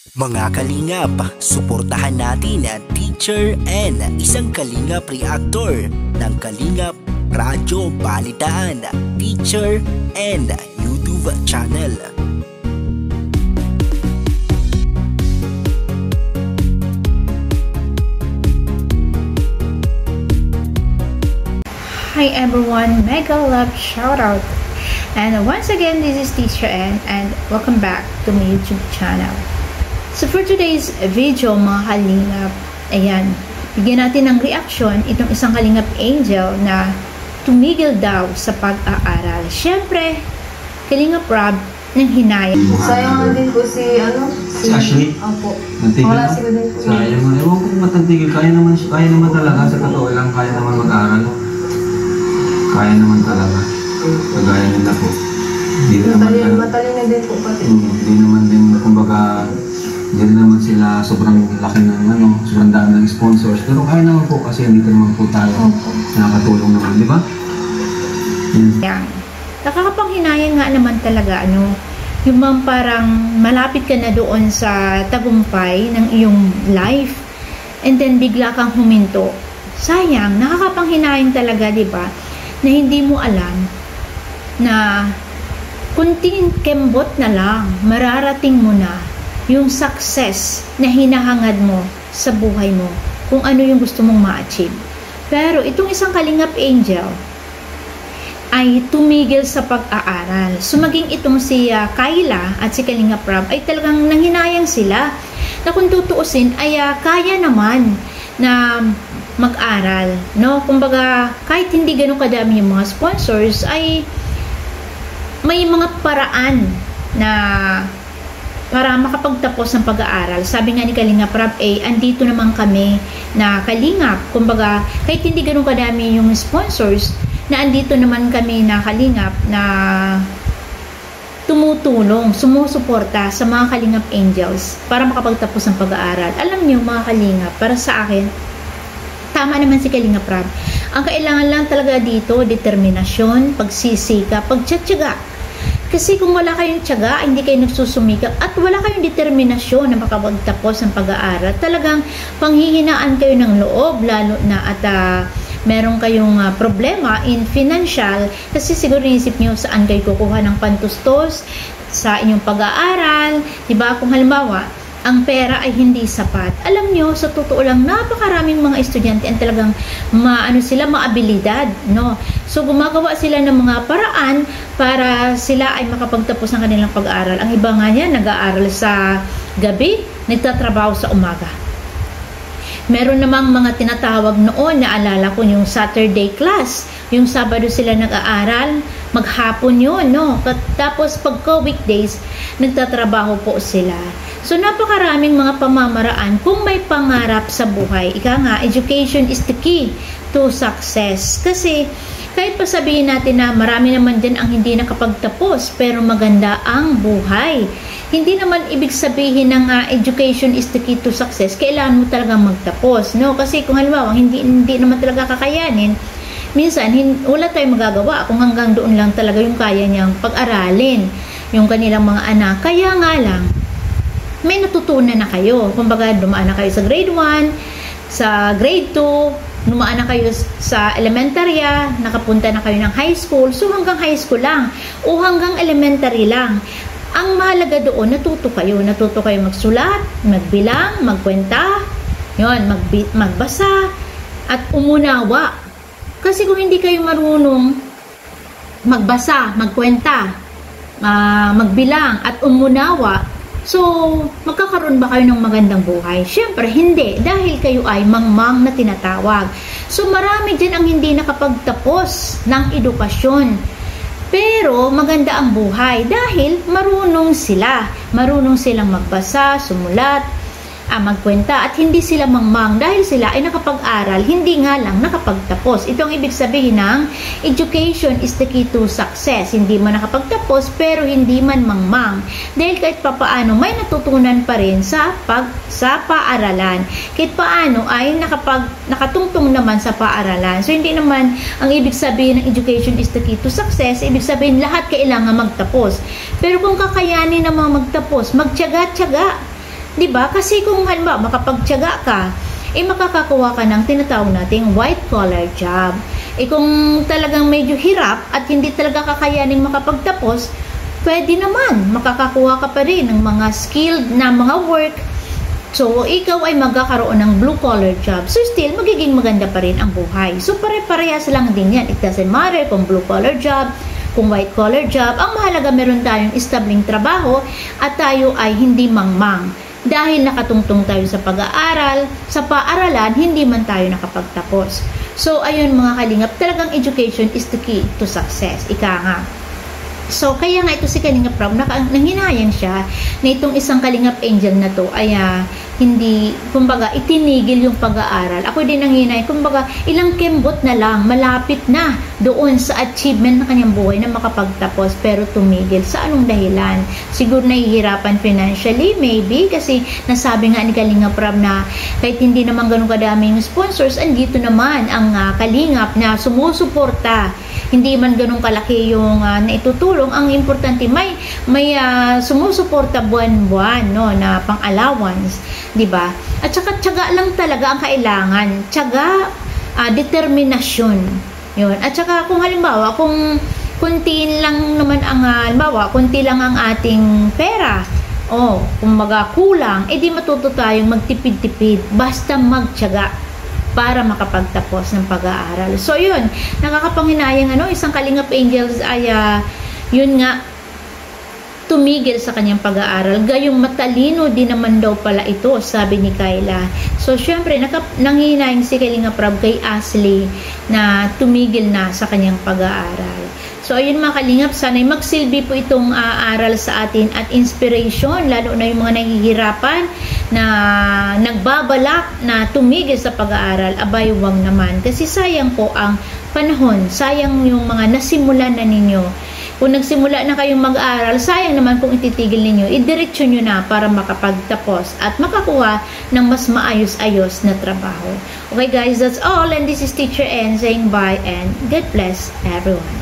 Mga kalingap, suportahan natin ang Teacher N, isang kalingap reactor ng Kalingap Radyo Balitaan, Teacher N YouTube channel. Hi everyone, mega love shoutout. And once again, this is Teacher N and welcome back to my YouTube channel. So for today's video mga kalingap, ayan, bigyan natin ng reaction itong isang kalingap angel na tumigil daw sa pag-aaral. Syempre, kalingap Rob ng hinayang. Sayang nga din po si Ashley? Opo. Nantigil Wala na? sila din po. Sayang nga. Ewan ko kung matantigil. Kaya naman talaga. Sa totoo lang, kaya naman mag-aaral. Kaya naman talaga. Kagaya nila po. Matalino din po pati. Hindi naman din, kumbaga, hindi naman sila sobrang laki ng sobrang dami ng sponsors. Pero kaya naman po kasi dito naman po tayo. Nakakatulong naman, di ba? Yan. Nakakapanghinayang nga naman talaga, yung parang malapit ka na doon sa tagumpay ng iyong life and then bigla kang huminto. Sayang, nakakapanghinayang talaga, di ba? Na hindi mo alam na kunting kembot na lang, mararating mo na yung success na hinahangad mo sa buhay mo, kung ano yung gusto mong ma-achieve. Pero itong isang kalingap angel ay tumigil sa pag-aaral. So maging itong si Kayla at si Kalingap Rob ay talagang nanghinayang sila na kung tutuusin ay kaya naman na mag-aral, no? Kumbaga, kahit hindi ganun kadami yung mga sponsors, ay may mga paraan na para makapagtapos ng pag-aaral. Sabi nga ni Kalingap Rob, andito naman kami na kalingap. Kumbaga, kahit hindi ganun kadami yung sponsors, na andito naman kami na kalingap na tumutulong, sumusuporta sa mga kalingap angels para makapagtapos ng pag-aaral. Alam niyo mga kalingap, para sa akin, tama naman si Kalingap Rob. Ang kailangan lang talaga dito, determinasyon, pagsisikap, pagtiyatsaga. Kasi kung wala kayong tiyaga, hindi kayo nagsusumikap, at wala kayong determinasyon na makapagtapos ng pag-aaral, talagang panghihinaan kayo ng loob, lalo na at meron kayong problema in financial, kasi siguro inisip nyo saan kayo kukuha ng pantustos sa inyong pag-aaral, diba? Kung halimbawa, ang pera ay hindi sapat. Alam nyo, sa totoo lang, napakaraming mga estudyante ang talagang maabilidad, no? So, gumagawa sila ng mga paraan para sila ay makapagtapos ng kanilang pag-aaral. Ang iba nga niya, nag-aaral sa gabi, nagtatrabaho sa umaga. Meron namang mga tinatawag noon, naalala ko yung Saturday class. Yung Sabado sila nag-aaral, maghapon yun, no? Tapos pagka weekdays, nagtatrabaho po sila. So, napakaraming mga pamamaraan kung may pangarap sa buhay. Ika nga, education is the key to success. Kasi, kahit pa sabihin natin na marami naman din ang hindi nakapagtapos, pero maganda ang buhay. Hindi naman ibig sabihin na education is the key to success. Kailangan mo talagang magtapos, no? Kasi kung halimbawa, hindi naman talaga kakayanin, minsan, wala tayong magagawa kung hanggang doon lang talaga yung kaya niyang pag-aralin yung kanilang mga anak. Kaya nga lang, may natutunan na kayo. Kumbaga, dumaan na kayo sa grade 1, sa grade 2, dumaan na kayo sa elementary, nakapunta na kayo ng high school. So, hanggang high school lang o hanggang elementary lang. Ang mahalaga doon, natuto kayo. Natuto kayo magsulat, magbilang, magkwenta, yun, magbasa, at umunawa. Kasi kung hindi kayo marunong magbasa, magkwenta, magbilang, at umunawa, so, magkakaroon ba kayo ng magandang buhay? Siyempre, hindi. Dahil kayo ay mangmang na tinatawag. So, marami din ang hindi nakapagtapos ng edukasyon. Pero, maganda ang buhay dahil marunong sila. Marunong silang magbasa, sumulat, magkwenta, at hindi sila mangmang dahil sila ay nakapag-aral, hindi nga lang nakapagtapos. Ito ang ibig sabihin ng education is the key to success. Hindi man nakapagtapos pero hindi man mangmang, dahil kahit papaano may natutunan pa rin sa paaralan. Kahit paano ay nakatungtong naman sa paaralan. So hindi naman ang ibig sabihin ng education is the key to success, ibig sabihin lahat kailangan magtapos. Pero kung kakayanin naman magtapos, magtiyaga-tiyaga, Diba? Kasi kung halimbawa makapagtiyaga ka, makakakuha ka ng tinatawag nating white collar job. Kung talagang medyo hirap at hindi talaga kakayaning makapagtapos, pwede naman, makakakuha ka pa rin ng mga skilled na mga work. So, ikaw ay magkakaroon ng blue-collar job. So, still, magiging maganda pa rin ang buhay. So, pare-parehas lang din yan. It doesn't matter kung blue-collar job, kung white-collar job. Ang mahalaga, meron tayong establing trabaho at tayo ay hindi mangmang. Dahil nakatungtong tayo sa pag-aaral, sa paaralan, hindi man tayo nakapagtapos. So, ayun mga kalingap, talagang education is the key to success. Ika nga. So, kaya nga ito si Kalingap Rob, nanghinayang siya na itong isang Kalingap Angel na to ay hindi, kumbaga, itinigil yung pag-aaral. Ako din nanghinayang, kumbaga, ilang kembot na lang, malapit na doon sa achievement ng kanyang buhay na makapagtapos, pero tumigil. Sa anong dahilan? Siguro nahihirapan financially, maybe, kasi nasabi nga ni Kalingap Rob na kahit hindi naman ganun kadaming sponsors, andito naman ang Kalingap na sumusuporta. Hindi man ganun kalaki yung naitutulong. Ang importante, may sumusuporta buwan-buwan, no, na pang-allowance, di ba? At saka tiyaga lang talaga ang kailangan. Tiyaga, determinasyon. Yun. At saka kung halimbawa, kung kunti lang naman ang halimbawa, kunti lang ang ating pera, kung kulang, di matuto tayong magtipid-tipid basta magtiyaga para makapagtapos ng pag-aaral. So, yun, nakakapanghinayang isang Kalingap Angels ay, yun nga, tumigil sa kanyang pag-aaral. Gayong matalino din naman daw pala ito, sabi ni Kayla. So, syempre, nanghihinayang si Kalingap Rob kay Ashley na tumigil na sa kanyang pag-aaral. So, ayun mga Kalingap, sana'y magsilbi po itong aral sa atin at inspiration, lalo na yung mga nahihirapan na nagbabalak na tumigil sa pag-aaral. Abay, wag naman. Kasi sayang po ang panahon, sayang yung mga nasimulan na ninyo. Kung nagsimula na kayong mag-aaral, sayang naman kung ititigil ninyo, idiretso nyo na para makapagtapos at makakuha ng mas maayos-ayos na trabaho. Okay guys, that's all, and this is Teacher N saying bye and God bless everyone.